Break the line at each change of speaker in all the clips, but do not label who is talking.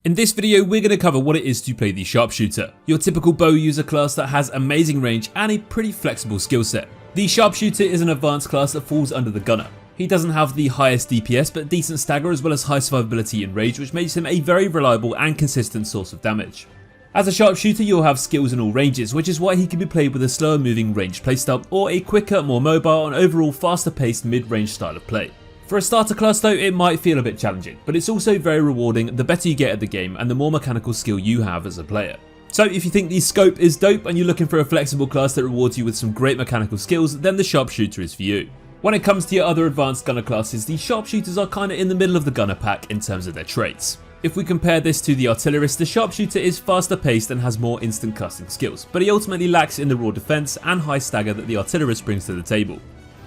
In this video, we're going to cover what it is to play the Sharpshooter, your typical bow user class that has amazing range and a pretty flexible skill set. The Sharpshooter is an advanced class that falls under the Gunner. He doesn't have the highest DPS but decent stagger as well as high survivability and rage, which makes him a very reliable and consistent source of damage. As a Sharpshooter, you'll have skills in all ranges, which is why he can be played with a slower moving ranged playstyle or a quicker, more mobile and overall faster paced mid-range style of play. For a starter class though, it might feel a bit challenging, but it's also very rewarding the better you get at the game and the more mechanical skill you have as a player. So if you think the scope is dope and you're looking for a flexible class that rewards you with some great mechanical skills, then the Sharpshooter is for you. When it comes to your other advanced gunner classes, the Sharpshooters are kinda in the middle of the gunner pack in terms of their traits. If we compare this to the Artillerist, the Sharpshooter is faster paced and has more instant casting skills, but he ultimately lacks in the raw defense and high stagger that the Artillerist brings to the table.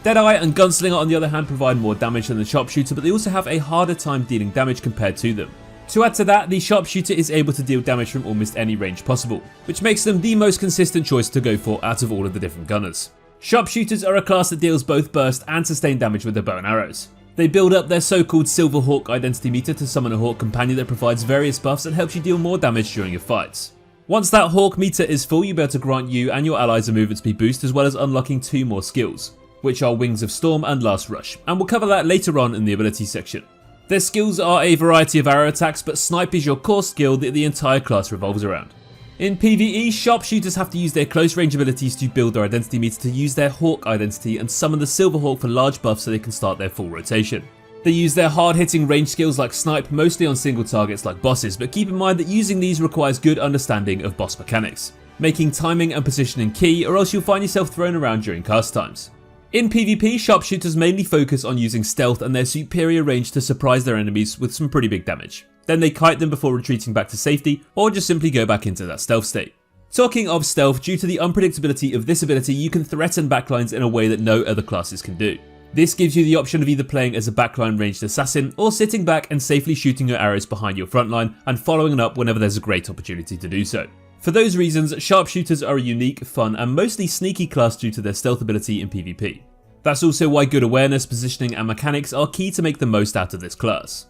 Deadeye and Gunslinger on the other hand provide more damage than the Sharpshooter, but they also have a harder time dealing damage compared to them. To add to that, the Sharpshooter is able to deal damage from almost any range possible, which makes them the most consistent choice to go for out of all of the different gunners. Sharpshooters are a class that deals both burst and sustained damage with their bow and arrows. They build up their so-called Silver Hawk identity meter to summon a Hawk companion that provides various buffs and helps you deal more damage during your fights. Once that Hawk meter is full, you'll be able to grant you and your allies a movement speed boost as well as unlocking two more skills, which are Wings of Storm and Last Rush, and we'll cover that later on in the ability section. Their skills are a variety of arrow attacks, but Snipe is your core skill that the entire class revolves around. In PvE, Sharpshooters have to use their close range abilities to build their identity meter to use their Hawk identity and summon the Silver Hawk for large buffs so they can start their full rotation. They use their hard-hitting range skills like Snipe mostly on single targets like bosses, but keep in mind that using these requires good understanding of boss mechanics, making timing and positioning key or else you'll find yourself thrown around during cast times. In PvP, Sharpshooters mainly focus on using stealth and their superior range to surprise their enemies with some pretty big damage. Then they kite them before retreating back to safety, or just simply go back into that stealth state. Talking of stealth, due to the unpredictability of this ability, you can threaten backlines in a way that no other classes can do. This gives you the option of either playing as a backline ranged assassin, or sitting back and safely shooting your arrows behind your frontline and following up whenever there's a great opportunity to do so. For those reasons, Sharpshooters are a unique, fun and mostly sneaky class due to their stealth ability in PvP. That's also why good awareness, positioning and mechanics are key to make the most out of this class.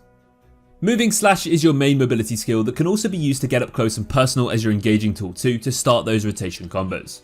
Moving Slash is your main mobility skill that can also be used to get up close and personal as your engaging tool too to start those rotation combos.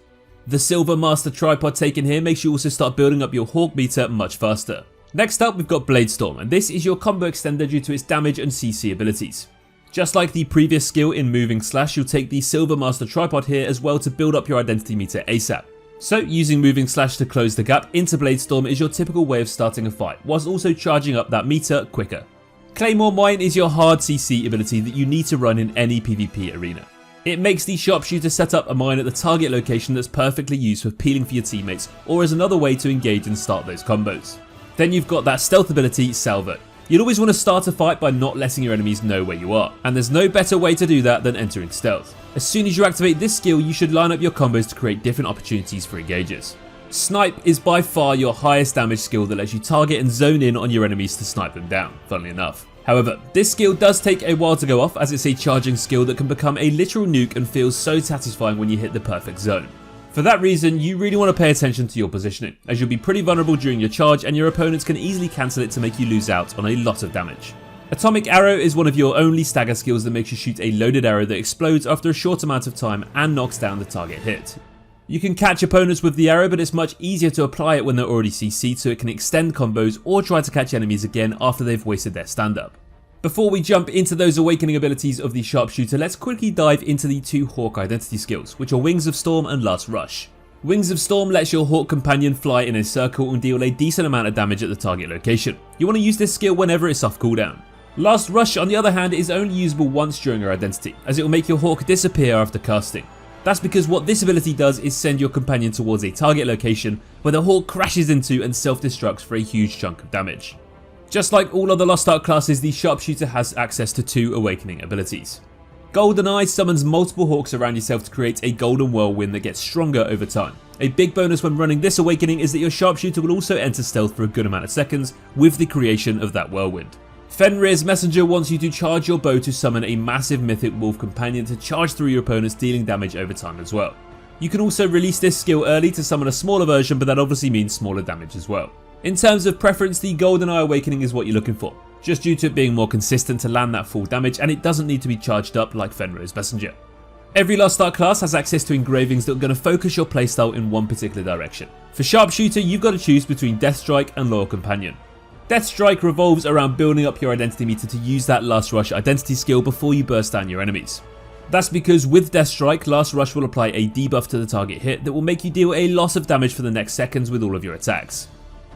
The Silver Master tripod taken here makes you also start building up your Hawk meter much faster. Next up we've got Bladestorm, and this is your combo extender due to its damage and CC abilities. Just like the previous skill in Moving Slash, you'll take the Silver Master tripod here as well to build up your identity meter ASAP. So using Moving Slash to close the gap into Bladestorm is your typical way of starting a fight, whilst also charging up that meter quicker. Claymore Mine is your hard CC ability that you need to run in any PvP arena. It makes the Sharpshooter set up a mine at the target location that's perfectly used for peeling for your teammates or as another way to engage and start those combos. Then you've got that stealth ability, Salvo. You'd always want to start a fight by not letting your enemies know where you are, and there's no better way to do that than entering stealth. As soon as you activate this skill, you should line up your combos to create different opportunities for engages. Snipe is by far your highest damage skill that lets you target and zone in on your enemies to snipe them down, funnily enough. However, this skill does take a while to go off as it's a charging skill that can become a literal nuke and feels so satisfying when you hit the perfect zone. For that reason, you really want to pay attention to your positioning, as you'll be pretty vulnerable during your charge and your opponents can easily cancel it to make you lose out on a lot of damage. Atomic Arrow is one of your only stagger skills that makes you shoot a loaded arrow that explodes after a short amount of time and knocks down the target hit. You can catch opponents with the arrow, but it's much easier to apply it when they're already CC'd so it can extend combos or try to catch enemies again after they've wasted their stand-up. Before we jump into those awakening abilities of the Sharpshooter, let's quickly dive into the two Hawk identity skills, which are Wings of Storm and Last Rush. Wings of Storm lets your Hawk companion fly in a circle and deal a decent amount of damage at the target location. You want to use this skill whenever it's off cooldown. Last Rush, on the other hand, is only usable once during your identity, as it will make your Hawk disappear after casting. That's because what this ability does is send your companion towards a target location where the Hawk crashes into and self-destructs for a huge chunk of damage. Just like all other Lost Ark classes, the Sharpshooter has access to two awakening abilities. GoldenEye summons multiple Hawks around yourself to create a golden whirlwind that gets stronger over time. A big bonus when running this awakening is that your Sharpshooter will also enter stealth for a good amount of seconds with the creation of that whirlwind. Fenrir's Messenger wants you to charge your bow to summon a massive mythic wolf companion to charge through your opponents, dealing damage over time as well. You can also release this skill early to summon a smaller version, but that obviously means smaller damage as well. In terms of preference, the GoldenEye awakening is what you're looking for. just due to it being more consistent to land that full damage, and it doesn't need to be charged up like Fenrir's Messenger. Every Lost Ark class has access to engravings that are going to focus your playstyle in one particular direction. For Sharpshooter, you've got to choose between Death Strike and Loyal Companion. Death Strike revolves around building up your identity meter to use that Last Rush identity skill before you burst down your enemies. That's because with Death Strike, Last Rush will apply a debuff to the target hit that will make you deal a lot of damage for the next seconds with all of your attacks.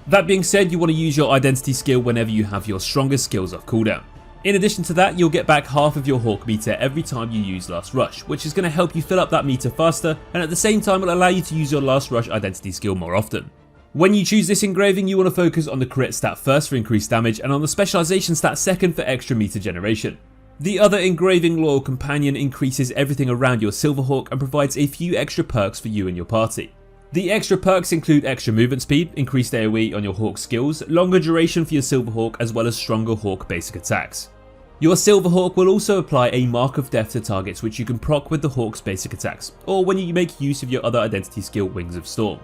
That being said, you want to use your identity skill whenever you have your strongest skills off cooldown. In addition to that, you'll get back half of your Hawk meter every time you use Last Rush, which is going to help you fill up that meter faster, and at the same time will allow you to use your Last Rush identity skill more often. When you choose this engraving, you want to focus on the crit stat first for increased damage and on the specialization stat second for extra meter generation. The other engraving, Loyal Companion, increases everything around your Silverhawk and provides a few extra perks for you and your party. The extra perks include extra movement speed, increased AoE on your Hawk skills, longer duration for your Silverhawk, as well as stronger Hawk basic attacks. Your Silverhawk will also apply a Mark of Death to targets which you can proc with the Hawk's basic attacks, or when you make use of your other identity skill Wings of Storm.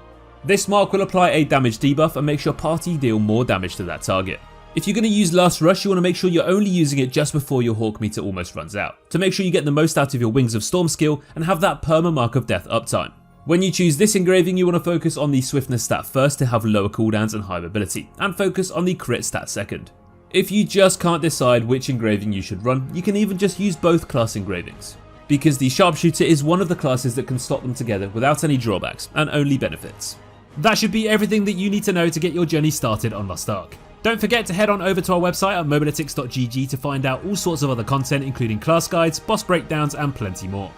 This mark will apply a damage debuff and makes your party deal more damage to that target. If you're going to use Last Rush, you want to make sure you're only using it just before your Hawk meter almost runs out, to make sure you get the most out of your Wings of Storm skill and have that perma Mark of Death uptime. When you choose this engraving, you want to focus on the swiftness stat first to have lower cooldowns and high mobility, and focus on the crit stat second. If you just can't decide which engraving you should run, you can even just use both class engravings, because the Sharpshooter is one of the classes that can slot them together without any drawbacks, and only benefits. That should be everything that you need to know to get your journey started on Lost Ark. Don't forget to head on over to our website at mobalytics.gg to find out all sorts of other content including class guides, boss breakdowns and plenty more.